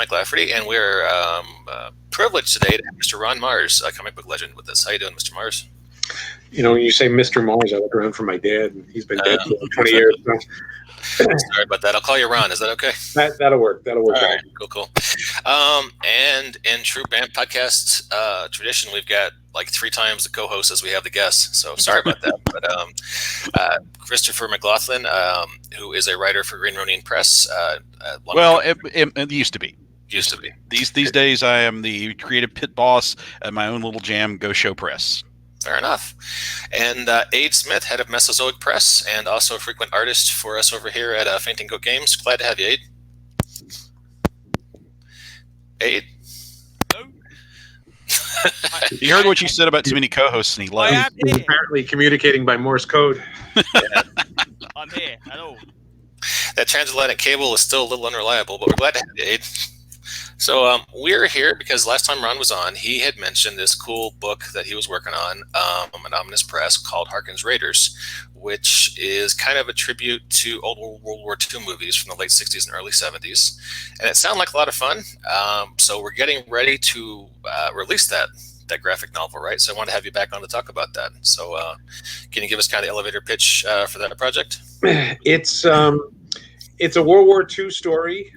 Mike Lafferty, and we're privileged today to have Mr. Ron Marz, a comic book legend, with us. How you doing, Mr. Marz? You know, when you say Mr. Marz, I look around for my dad, and he's been dead for 20 years. So. Sorry about that. I'll call you Ron. Is that okay? That'll work. That'll work. All right. Cool. And in true BAMF podcast tradition, we've got like 3 times the co-host as we have the guests. So sorry about that. But Christopher McLaughlin, who is a writer for Green Ronin Press. It used to be. Used to be. These days, I am the creative pit boss at my own little jam, Go Show Press. Fair enough. And Aid Smith, head of Mesozoic Press, and also a frequent artist for us over here at Fainting Goat Games. Glad to have you, Aid. Aid? He heard what you said about too many co-hosts, and he left. He's apparently communicating by Morse code. Yeah. I'm here. Hello. That transatlantic cable is still a little unreliable, but we're glad to have you, Aid. So we're here because last time Ron was on, he had mentioned this cool book that he was working on, an ominous press, called Harkens Raiders, which is kind of a tribute to old World War II movies from the late 60s and early 70s. And it sounded like a lot of fun. So we're getting ready to release that graphic novel, right? So I wanted to have you back on to talk about that. So can you give us kind of the elevator pitch for that project? It's a World War II story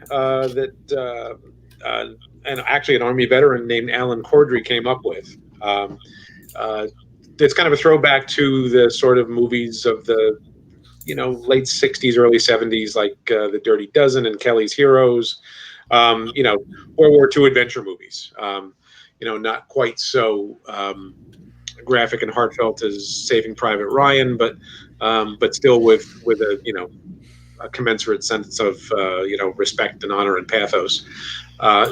and actually an Army veteran named Alan Cordry came up with. It's kind of a throwback to the sort of movies of the, late 60s, early 70s, like The Dirty Dozen and Kelly's Heroes, World War II adventure movies. Not quite so graphic and heartfelt as Saving Private Ryan, but still with a commensurate sense of respect and honor and pathos.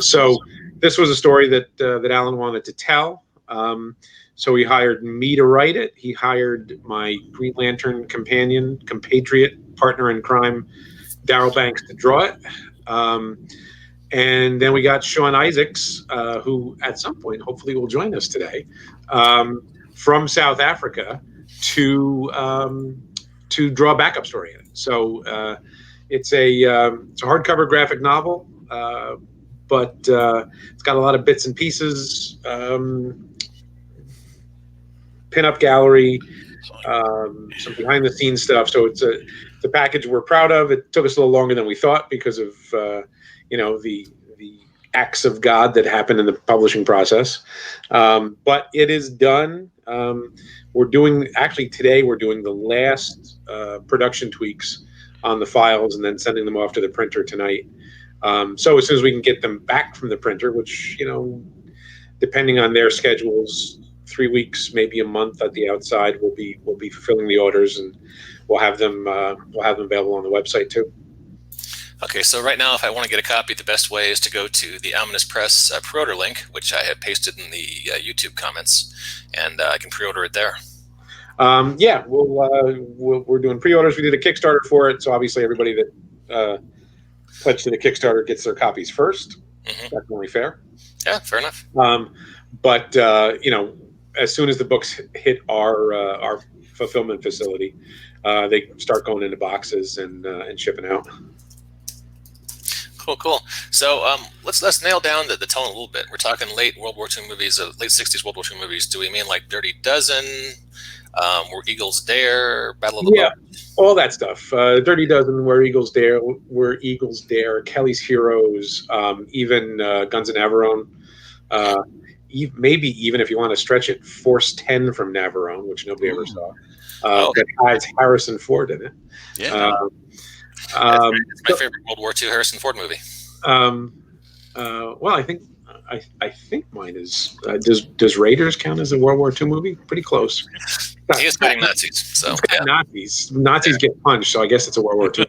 So this was a story that Alan wanted to tell. So he hired me to write it. He hired my Green Lantern compatriot, partner in crime, Darryl Banks, to draw it. And then we got Sean Izaakse, who at some point hopefully will join us today, from South Africa to draw a backup story in it. So it's a hardcover graphic novel, but it's got a lot of bits and pieces, pinup gallery, some behind the scenes stuff. So it's a package we're proud of. It took us a little longer than we thought because of the acts of God that happened in the publishing process. But it is done. Today we're doing the last production tweaks on the files and then sending them off to the printer tonight. So as soon as we can get them back from the printer, which, depending on their schedules, 3 weeks, maybe a month at the outside, we'll be fulfilling the orders, and we'll have them available on the website too. Okay, so right now, if I want to get a copy, the best way is to go to the Ominous Press pre-order link, which I have pasted in the YouTube comments, and I can pre-order it there. We're doing pre-orders. We did a Kickstarter for it, so obviously everybody that pledged to the Kickstarter gets their copies first. Mm-hmm. That's only fair. Yeah, fair enough. But as soon as the books hit our fulfillment facility, they start going into boxes and shipping out. Cool. So let's nail down the tone a little bit. We're talking late World War II movies, late 60s World War II movies. Do we mean like Dirty Dozen, Where Eagles Dare, Battle of the Bulge? All that stuff. Dirty Dozen, Where Eagles Dare, Kelly's Heroes, even Guns of Navarone. Maybe even if you want to stretch it, Force 10 from Navarone, which nobody ever saw. That has Harrison Ford in it. Yeah. It's my favorite World War II Harrison Ford movie. Well, I think mine is. Does Raiders count as a World War II movie? Pretty close. He is fighting Nazis, so Nazis get punched, so I guess it's a World War II.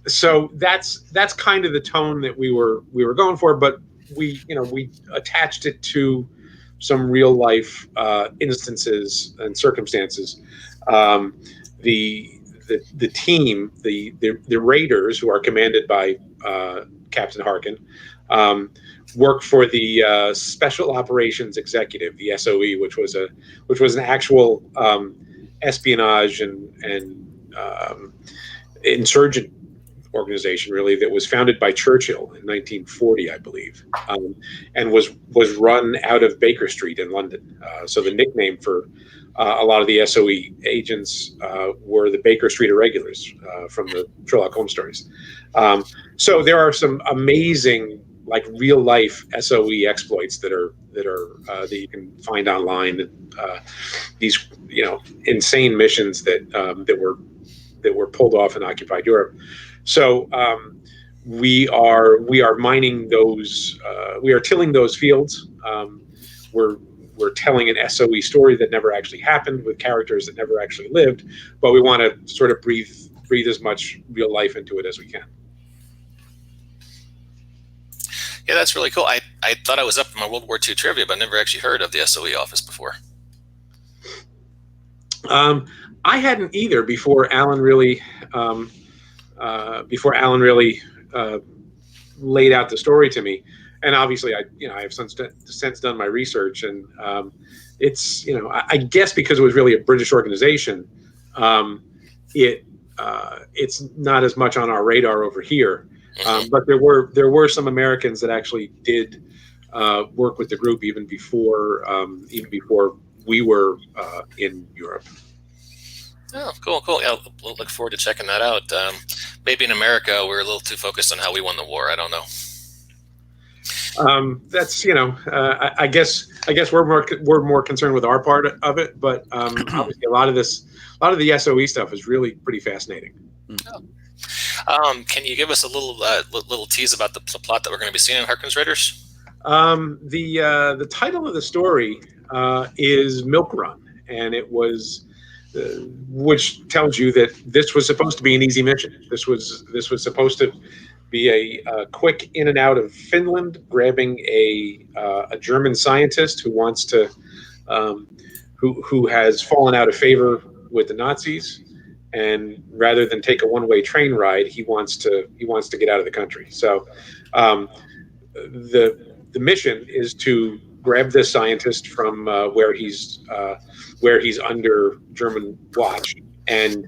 So that's kind of the tone that we were going for, but we attached it to some real life instances and circumstances. The team, the Raiders, who are commanded by Captain Harken, work for the Special Operations Executive, the SOE, which was an actual espionage and insurgent organization, really, that was founded by Churchill in 1940, I believe, and was run out of Baker Street in London. So the nickname for a lot of the SOE agents were the Baker Street Irregulars from the Sherlock Holmes stories. So there are some amazing, like, real life SOE exploits that you can find online. These insane missions that were pulled off in occupied Europe. So we are mining those. We are tilling those fields. We're telling an SOE story that never actually happened with characters that never actually lived, but we want to sort of breathe as much real life into it as we can. Yeah, that's really cool. I thought I was up in my World War II trivia, but I never actually heard of the SOE office before. I hadn't either before Alan really laid out the story to me. And obviously, I have since done my research, and it's I guess because it was really a British organization, it's not as much on our radar over here. But there were some Americans that actually did work with the group even before we were in Europe. Oh, cool. Yeah, we'll look forward to checking that out. Maybe in America we're a little too focused on how we won the war. I don't know. That's I guess we're more concerned with our part of it, but obviously a lot of the SOE stuff is really pretty fascinating. Can you give us a little tease about the plot that we're going to be seeing in Harkens Raiders? The title of the story is Milk Run, and it was. Which tells you that this was supposed to be an easy mission. This was supposed to be a quick in and out of Finland, grabbing a German scientist who wants to who has fallen out of favor with the Nazis, and rather than take a one-way train ride, he wants to get out of the country. So the mission is to grab this scientist from where he's under German watch and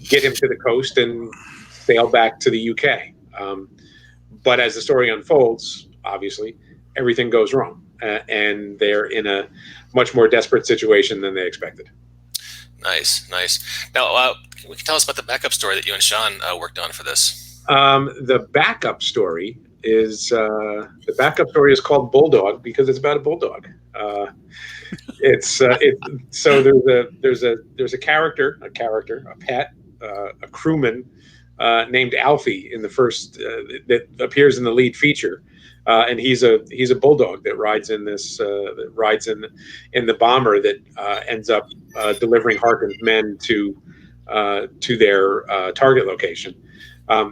get him to the coast and sail back to the UK. But as the story unfolds, obviously, everything goes wrong, and they're in a much more desperate situation than they expected. Nice. Now, can you tell us about the backup story that you and Sean worked on for this? The backup story is called Bulldog because it's about a bulldog. So there's a character, a pet, a crewman named Alfie in the first that appears in the lead feature, and he's a bulldog that rides in the bomber that ends up delivering Harken's men to their target location.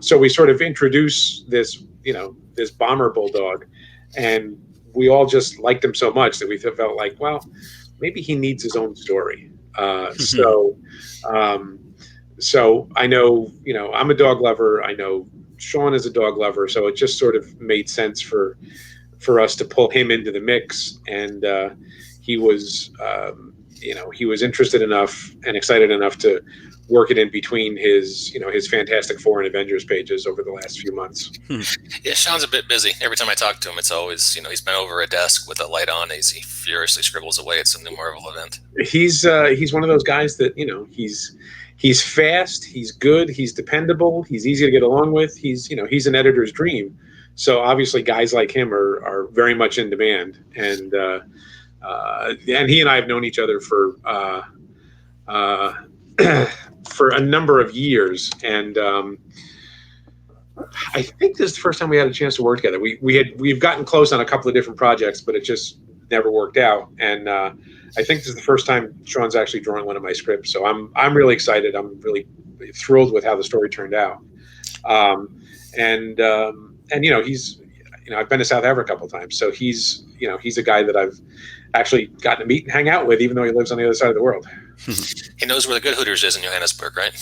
So we sort of introduce this bomber bulldog, and we all just liked him so much that we felt like, well, maybe he needs his own story. So I know, I'm a dog lover. I know Sean is a dog lover. So it just sort of made sense for us to pull him into the mix. And he was interested enough and excited enough to work it in between his Fantastic Four and Avengers pages over the last few months. Yeah, Sean's a bit busy. Every time I talk to him, it's always, he's been over a desk with a light on as he furiously scribbles away at some new Marvel event. He's one of those guys that, he's fast, he's good, he's dependable, he's easy to get along with. He's an editor's dream. So obviously guys like him are very much in demand. And he and I have known each other for a number of years, and I think this is the first time we had a chance to work together. We've gotten close on a couple of different projects, but it just never worked out. And I think this is the first time Sean's actually drawing one of my scripts, so I'm really excited. I'm really thrilled with how the story turned out. He's I've been to South Africa a couple of times, so he's a guy that I've actually gotten to meet and hang out with, even though he lives on the other side of the world. He knows where the good Hooters is in Johannesburg, right?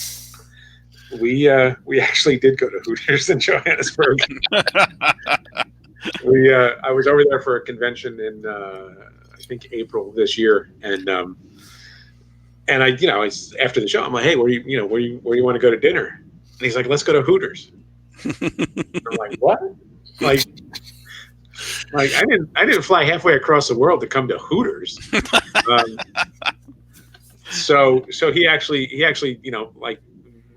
We actually did go to Hooters in Johannesburg. I was over there for a convention in I think April this year, and I after the show I'm like, hey, where you want to go to dinner? And he's like, let's go to Hooters. I'm like, what? Like I didn't fly halfway across the world to come to Hooters. So he actually like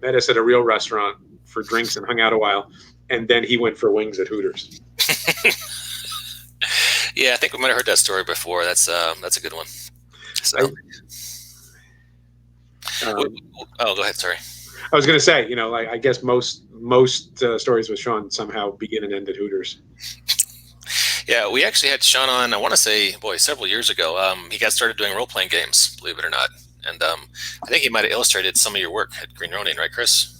met us at a real restaurant for drinks and hung out a while, and then he went for wings at Hooters. Yeah, I think we might have heard that story before. That's a good one. So, go ahead. Sorry. I was going to say, I guess most stories with Sean somehow begin and end at Hooters. Yeah, we actually had Sean on, I want to say, several years ago. He got started doing role-playing games, believe it or not. And I think he might have illustrated some of your work at Green Ronin, right, Chris?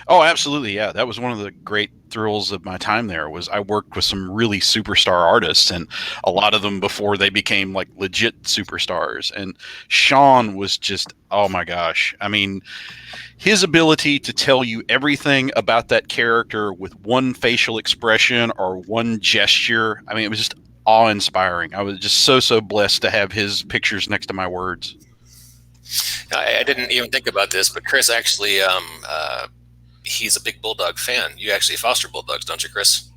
Oh, absolutely. Yeah. That was one of the great thrills of my time there. Was I worked with some really superstar artists, and a lot of them before they became like legit superstars. And Sean was just, oh my gosh. I mean, his ability to tell you everything about that character with one facial expression or one gesture. I mean, it was just awe-inspiring. I was just so blessed to have his pictures next to my words. I didn't even think about this, but Chris actually, he's a big bulldog fan. You actually foster bulldogs, don't you, Chris?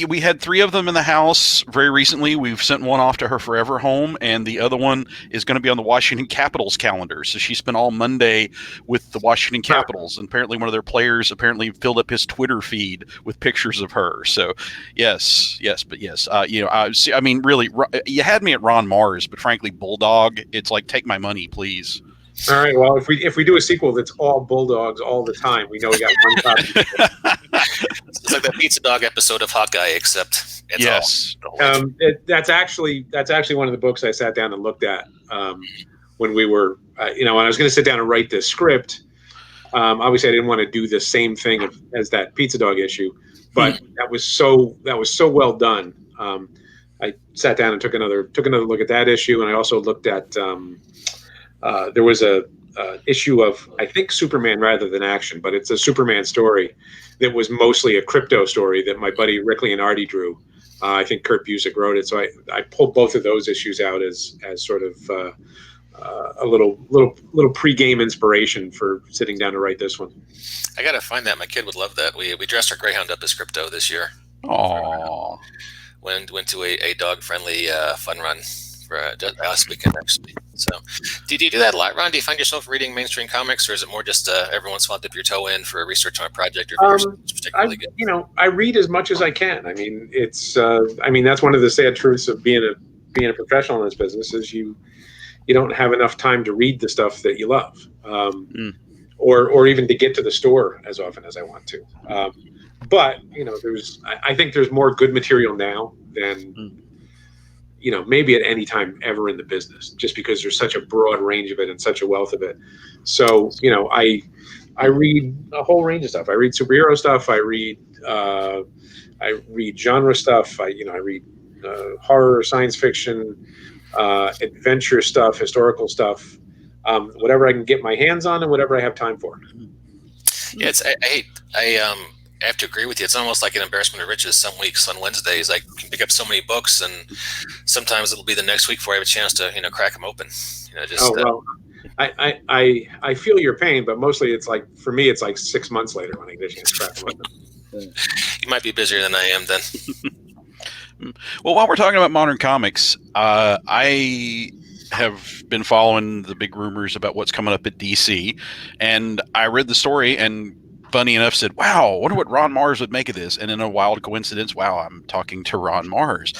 We had 3 of them in the house very recently. We've sent one off to her forever home, and the other one is going to be on the Washington Capitals calendar. So she spent all Monday with the Washington Capitals, and apparently one of their players filled up his Twitter feed with pictures of her. So yes. I mean, really, you had me at Ron Marz, but frankly, bulldog, it's like, take my money, please. All right. Well, if we do a sequel that's all bulldogs all the time, we know we got one copy. It's like that Pizza Dog episode of Hawkeye, except it's all. That's actually one of the books I sat down and looked at when we were, when I was going to sit down and write this script. Obviously, I didn't want to do the same thing as that Pizza Dog issue, but that was so well done. I sat down and took another look at that issue, and I also looked at. There was a issue of, I think, Superman rather than action, but it's a Superman story that was mostly a crypto story that my buddy Rick Leonardi drew. I think Kurt Busiek wrote it, so I pulled both of those issues out as sort of a little pre-game inspiration for sitting down to write this one. I gotta find that. My kid would love that. We dressed our Greyhound up as crypto this year. Aww. Went to a dog-friendly fun run for last weekend, actually. So, did you do that a lot, Ron? Do you find yourself reading mainstream comics, or is it more just every once in a while dip your toe in for research on a project, or particularly good? I read as much as I can. I mean, it's that's one of the sad truths of being a professional in this business is you don't have enough time to read the stuff that you love, or even to get to the store as often as I want to. But I think there's more good material now than. Maybe at any time ever in the business, just because there's such a broad range of it and such a wealth of it. So, I read a whole range of stuff. I read superhero stuff. I read genre stuff. I read horror, science fiction, adventure stuff, historical stuff, whatever I can get my hands on and whatever I have time for. Yeah, I have to agree with you. It's almost like an embarrassment of riches. Some weeks on Wednesdays, I can pick up so many books, and sometimes it'll be the next week before I have a chance to, crack them open. I feel your pain, but mostly it's like, for me, it's like 6 months later when I get a chance to crack them open. You might be busier than I am then. Well, while we're talking about modern comics, I have been following the big rumors about what's coming up at DC, and I read the story and funny enough said, wow, I wonder what Ron Marz would make of this. And in a wild coincidence, wow, I'm talking to Ron Marz.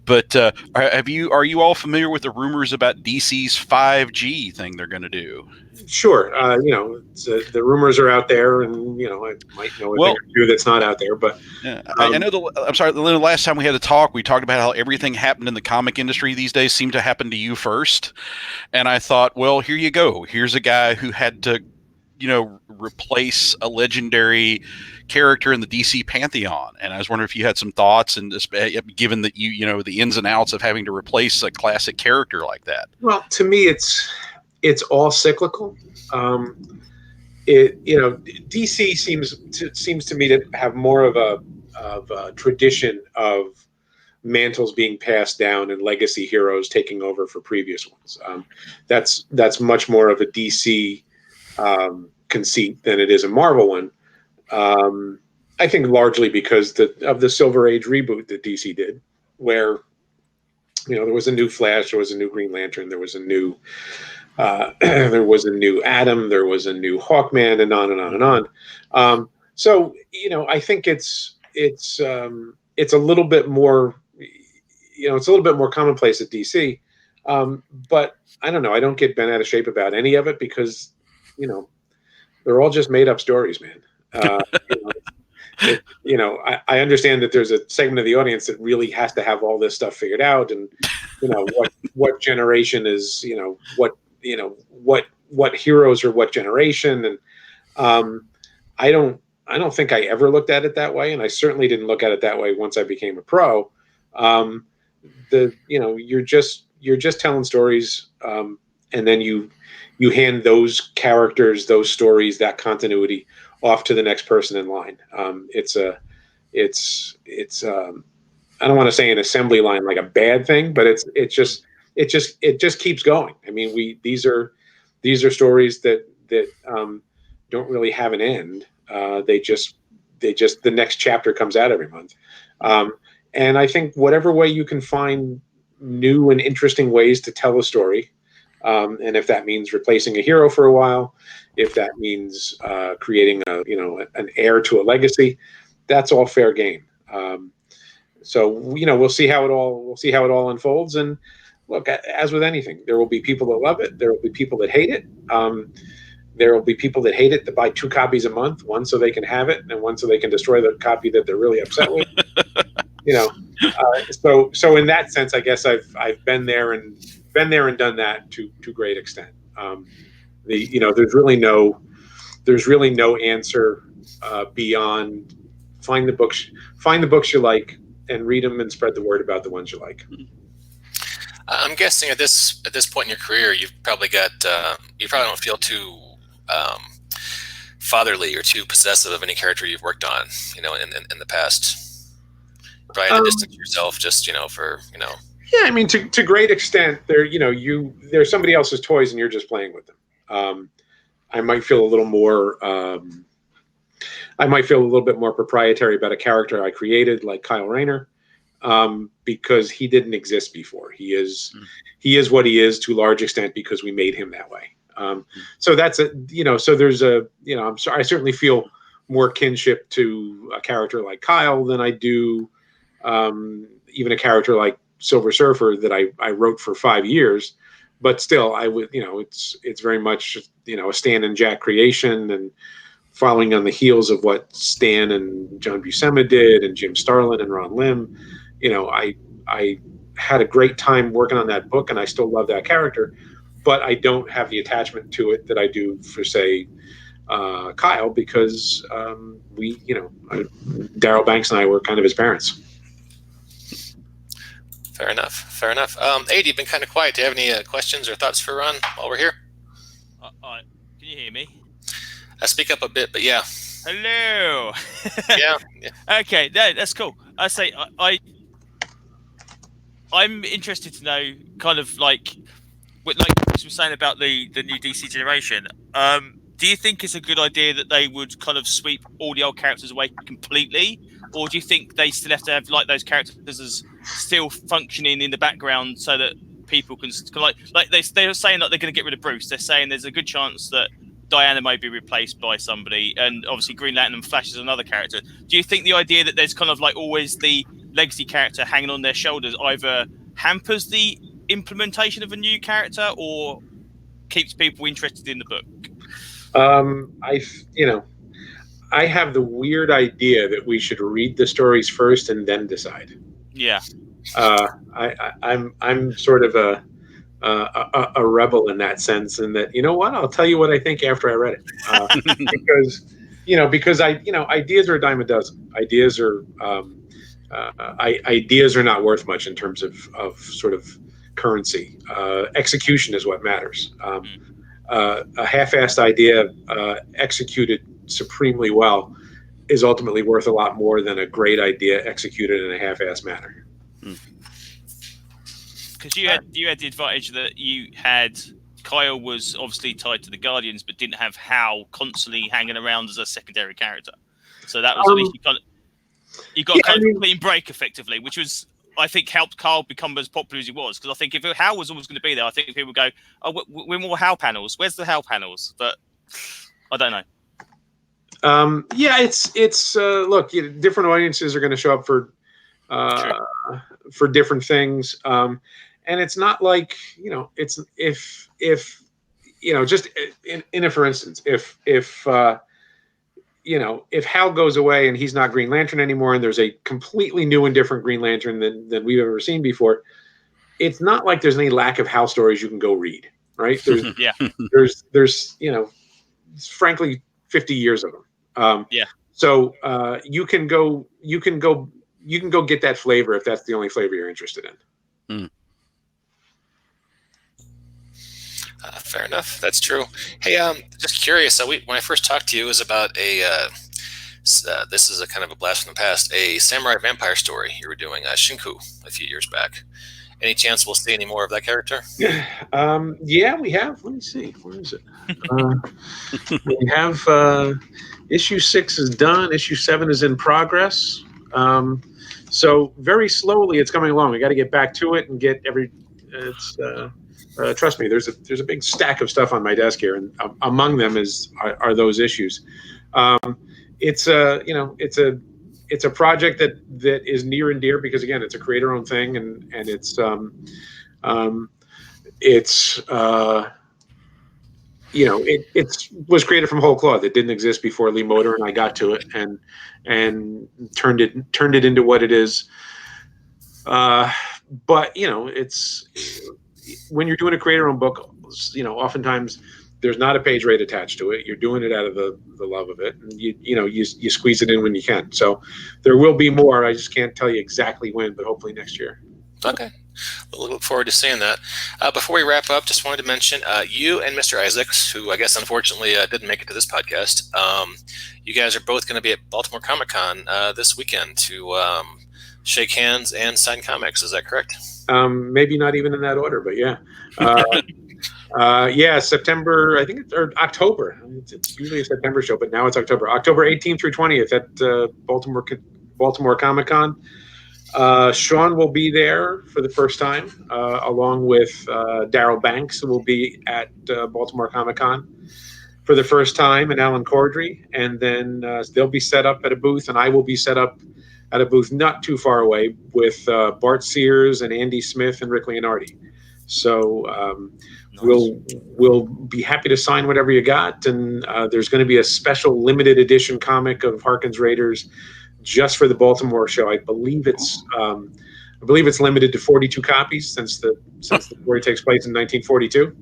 But are you all familiar with the rumors about DC's 5G thing they're going to do? Sure. The rumors are out there, and I might know a thing or two that's not out there. But yeah, I know. I'm sorry. The last time we had a talk, we talked about how everything happened in the comic industry these days seemed to happen to you first. And I thought, well, here you go. Here's a guy who had to replace a legendary character in the DC pantheon. And I was wondering if you had some thoughts, and given that the ins and outs of having to replace a classic character like that. Well, to me, it's all cyclical. DC seems to me to have more of a tradition of mantles being passed down and legacy heroes taking over for previous ones. That's much more of a DC conceit than it is a Marvel one. I think largely because of the Silver Age reboot that DC did, where there was a new Flash, there was a new Green Lantern, there was a new there was a new Atom, there was a new Hawkman, and on and on and on. So I think it's a little bit more, it's a little bit more commonplace at DC. But I don't know. I don't get bent out of shape about any of it because they're all just made up stories, man. I understand that there's a segment of the audience that really has to have all this stuff figured out, and what generation is what heroes are what generation, and I don't think I ever looked at it that way, and I certainly didn't look at it that way once I became a pro. You're just telling stories, and then you hand those characters, those stories, that continuity off to the next person in line. It's I don't want to say an assembly line like a bad thing, but it just keeps going. I mean, these are stories that don't really have an end. They just the next chapter comes out every month. And I think whatever way you can find new and interesting ways to tell a story, and if that means replacing a hero for a while, if that means creating an heir to a legacy, that's all fair game. So we'll see how it all unfolds. And look, as with anything, there will be people that love it. There will be people that hate it. There will be people that hate it that buy 2 copies a month, one so they can have it, and one so they can destroy the copy that they're really upset with. So in that sense, I guess I've been there and done that to great extent. There's really no answer beyond find the books you like and read them and spread the word about the ones you like. I'm guessing at this point in your career, you've probably got you probably don't feel too fatherly or too possessive of any character you've worked on, in the past. Probably had to distance yourself, just for. Yeah, I mean, to great extent, they're somebody else's toys and you're just playing with them. I might feel a little more. I might feel a little bit more proprietary about a character I created, like Kyle Rayner, because he didn't exist before. He is what he is to a large extent because we made him that way. So that's so there's I certainly feel more kinship to a character like Kyle than I do even a character like Silver Surfer that I wrote for 5 years, but still I would, it's very much, a Stan and Jack creation, and following on the heels of what Stan and John Buscema did, and Jim Starlin and Ron Lim. I had a great time working on that book, and I still love that character, but I don't have the attachment to it that I do for, say, Kyle, because Darryl Banks and I were kind of his parents. Fair enough. Aid, you've been kind of quiet. Do you have any questions or thoughts for Ron while we're here? Can you hear me? I speak up a bit, but yeah. Hello. Yeah. Okay, that's cool. I say I'm interested to know, kind of like Chris was saying about the new DC generation. Do you think it's a good idea that they would kind of sweep all the old characters away completely, or do you think they still have to have those characters as still functioning in the background so that people can they're saying that they're going to get rid of Bruce? They're saying there's a good chance that Diana may be replaced by somebody, and obviously Green Lantern and Flash is another character. Do you think the idea that there's kind of always the legacy character hanging on their shoulders either hampers the implementation of a new character or keeps people interested in the book? I have the weird idea that we should read the stories first and then decide. Yeah. I'm sort of a rebel in that sense, and that I'll tell you what I think after I read it, because ideas are a dime a dozen. Ideas are not worth much in terms of sort of currency. Execution is what matters. A half-assed idea executed supremely well is ultimately worth a lot more than a great idea executed in a half-assed manner. Because you had the advantage that you had Kyle was obviously tied to the Guardians, but didn't have Hal constantly hanging around as a secondary character. So that was at least you got a clean break effectively, which was, I think, helped Carl become as popular as he was. Because I think if Hal was always going to be there, I think people would go, "Oh, we're more Hal panels. Where's the Hal panels?" But I don't know. Yeah, it's look, different audiences are going to show up for different things, and it's not like it's if just in a for instance, if Hal goes away and he's not Green Lantern anymore, and there's a completely new and different Green Lantern than we've ever seen before, it's not like there's any lack of Hal stories you can go read, right? There's there's frankly 50 years of them. So you can go get that flavor if that's the only flavor you're interested in. Fair enough. That's true. Hey, just curious. So when I first talked to you, it was about this is a kind of a blast from the past, a samurai vampire story you were doing, Shinku, a few years back. Any chance we'll see any more of that character? Yeah, we have. Let me see. Where is it? We have issue 6 is done. Issue 7 is in progress. So very slowly it's coming along. We got to get back to it and get trust me, there's a big stack of stuff on my desk here, and among them are those issues. It's a project that is near and dear because again, it's a creator-owned thing, and it was created from whole cloth. It didn't exist before Lee Moder and I got to it and turned it into what it is. But it's when you're doing a creator-owned book, oftentimes there's not a page rate attached to it. You're doing it out of the love of it, and you squeeze it in when you can. So there will be more. I just can't tell you exactly when, but hopefully next year. Okay. We'll look forward to seeing that. Before we wrap up, just wanted to mention you and Mr. Izaakse, who I guess unfortunately didn't make it to this podcast. You guys are both going to be at Baltimore Comic Con this weekend to shake hands and sign comics. Is that correct? Maybe not even in that order, but yeah. September, I think, or October. It's usually a September show, but now it's October. October 18th through 20th at Baltimore Comic Con. Sean will be there for the first time, along with Daryl Banks, who will be at Baltimore Comic Con for the first time, and Alan Cordry. And then they'll be set up at a booth, and I will be set up at a booth not too far away with Bart Sears and Andy Smith and Rick Leonardi. So nice. We'll be happy to sign whatever you got, and there's going to be a special limited edition comic of Harkens Raiders just for the Baltimore show. I believe it's limited to 42 copies since the story takes place in 1942.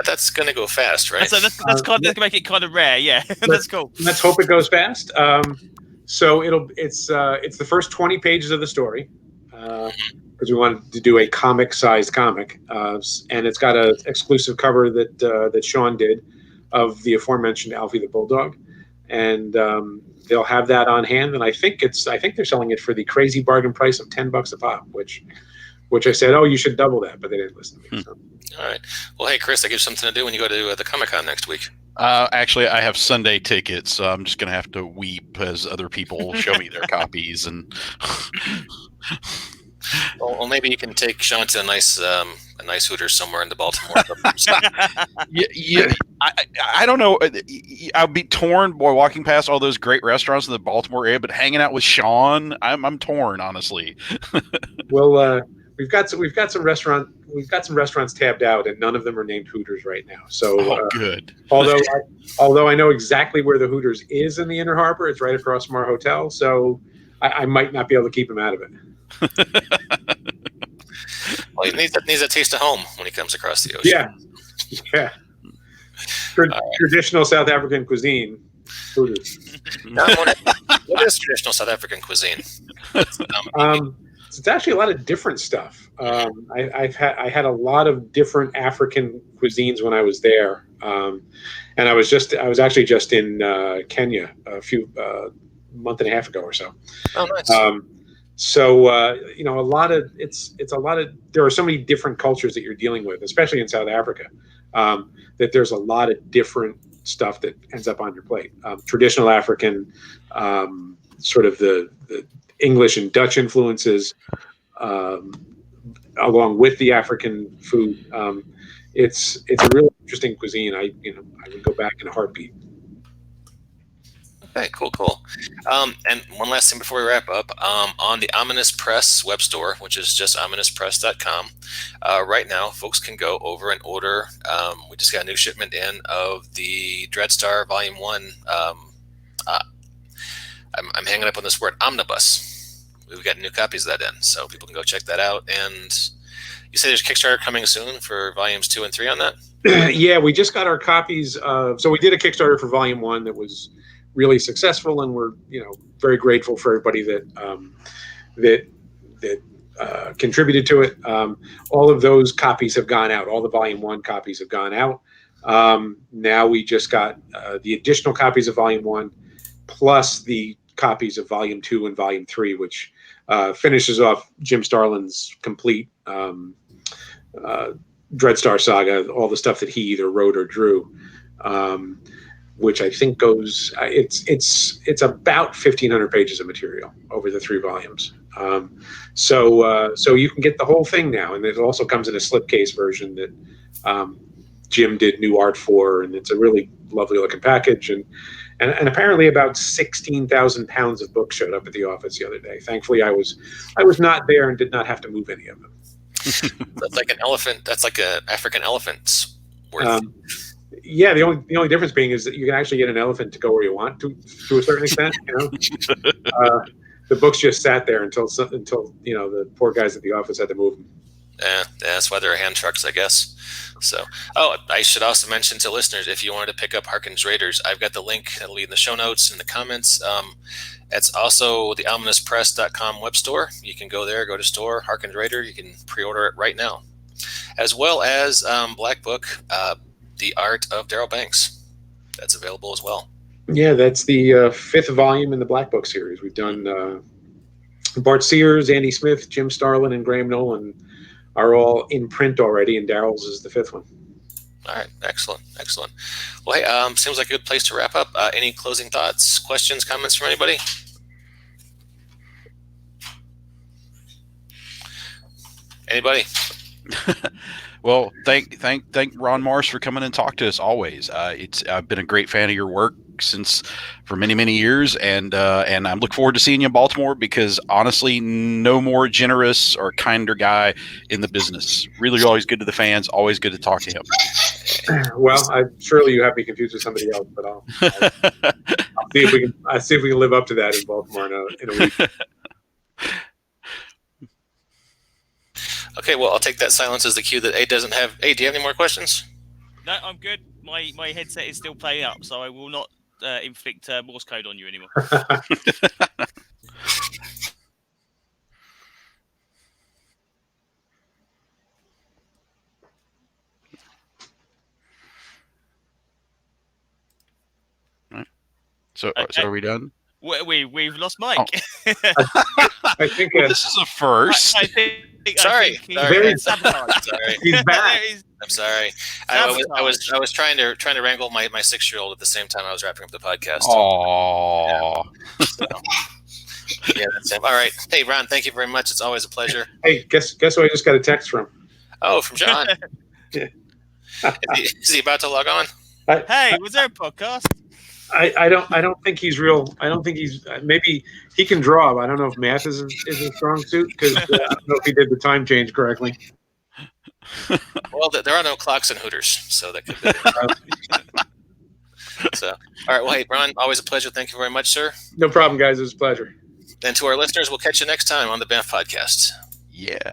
That's going to go fast, right? So that's kind of make it kind of rare, yeah. That's cool. Let's hope it goes fast. So it's the first 20 pages of the story because we wanted to do a comic-sized comic, and it's got an exclusive cover that Sean did of the aforementioned Alfie the Bulldog, and they'll have that on hand. And I think they're selling it for the crazy bargain price of $10 a pop, which I said, oh, you should double that, but they didn't listen to me. So. All right. Well, hey, Chris, that gives you something to do when you go to the Comic-Con next week. Actually, I have Sunday tickets, so I'm just going to have to weep as other people show me their copies. And well, maybe you can take Sean to a nice Hooters somewhere in the Baltimore. Yeah. I don't know. I'll be torn by walking past all those great restaurants in the Baltimore area, but hanging out with Sean, I'm torn, honestly. Well, we've got some restaurants tabbed out, and none of them are named Hooters right now. So good. although I know exactly where the Hooters is in the Inner Harbor, it's right across from our hotel. So I might not be able to keep him out of it. Well, he needs a taste of home when he comes across the ocean. Yeah. Traditional South African cuisine. Hooters. What is traditional South African cuisine? It's actually a lot of different stuff. I had a lot of different African cuisines when I was there, and I was actually just in Kenya a month and a half ago or so. Oh, nice. There are so many different cultures that you're dealing with, especially in South Africa, that there's a lot of different stuff that ends up on your plate. Traditional African, sort of the English and Dutch influences, along with the African food. It's a really interesting cuisine. I would go back in a heartbeat. Okay, cool. And one last thing before we wrap up, on the Ominous Press web store, which is just ominouspress.com, right now, folks can go over and order. We just got a new shipment in of the Dreadstar Volume 1. I'm hanging up on this word, omnibus. We've got new copies of that in, so people can go check that out. And you say there's a Kickstarter coming soon for Volumes 2 and 3 on that? Yeah, we just got our copies. So we did a Kickstarter for Volume 1 that was really successful, and we're very grateful for everybody that contributed to it. All of those copies have gone out. All the Volume 1 copies have gone out. Now we just got the additional copies of Volume 1 plus the copies of Volume 2 and Volume 3, which finishes off Jim Starlin's complete Dreadstar saga, all the stuff that he either wrote or drew. Which I think goes, it's about 1,500 pages of material over the 3 volumes. So you can get the whole thing now, and it also comes in a slipcase version that Jim did new art for, and it's a really lovely looking package. And apparently about 16,000 pounds of books showed up at the office the other day. Thankfully, I was not there and did not have to move any of them. That's like an elephant. That's like an African elephant's worth. Yeah, the only difference being is that you can actually get an elephant to go where you want to a certain extent. The books just sat there until the poor guys at the office had to move them. Yeah, that's why there are hand trucks, I guess. So, I should also mention to listeners, if you wanted to pick up Harkens Raiders, I've got the link that'll be in the show notes in the comments. It's also the ominouspress.com web store. You can go there, go to store, Harkens Raider. You can pre-order it right now, as well as Black Book. The Art of Darryl Banks. That's available as well. Yeah, that's the 5th volume in the Black Book series. We've done Bart Sears, Andy Smith, Jim Starlin, and Graham Nolan are all in print already, and Darryl's is the 5th one. All right, excellent. Well, hey, seems like a good place to wrap up. Any closing thoughts, questions, comments from anybody? Anybody? Well, thank Ron Marz for coming and talk to us always. I've been a great fan of your work for many years, and I look forward to seeing you in Baltimore, because honestly, no more generous or kinder guy in the business. Really, always good to the fans. Always good to talk to him. Well, surely you have me confused with somebody else, but I'll see if we can. See if we can live up to that in Baltimore in a week. Okay, well, I'll take that silence as the cue that A doesn't have. A, do you have any more questions? No, I'm good. My headset is still playing up, so I will not inflict Morse code on you anymore. So are we done? We've lost Mike. Oh. I think this is a first. Sorry. Sorry. He's back. I'm sorry. I was trying to wrangle my 6-year-old at the same time I was wrapping up the podcast. Aww. Yeah. So, yeah, that's him. All right. Hey, Ron, thank you very much. It's always a pleasure. Hey, guess who I just got a text from? Oh, from John. Yeah. Is he about to log on? Hey, was there a podcast? I don't think he's real. I don't think he's. Maybe he can draw, but I don't know if math is a strong suit, because I don't know if he did the time change correctly. Well, there are no clocks in Hooters, so that could be. So, all right. Well, hey, Ron, always a pleasure. Thank you very much, sir. No problem, guys. It was a pleasure. And to our listeners, we'll catch you next time on the BAMF podcast. Yeah.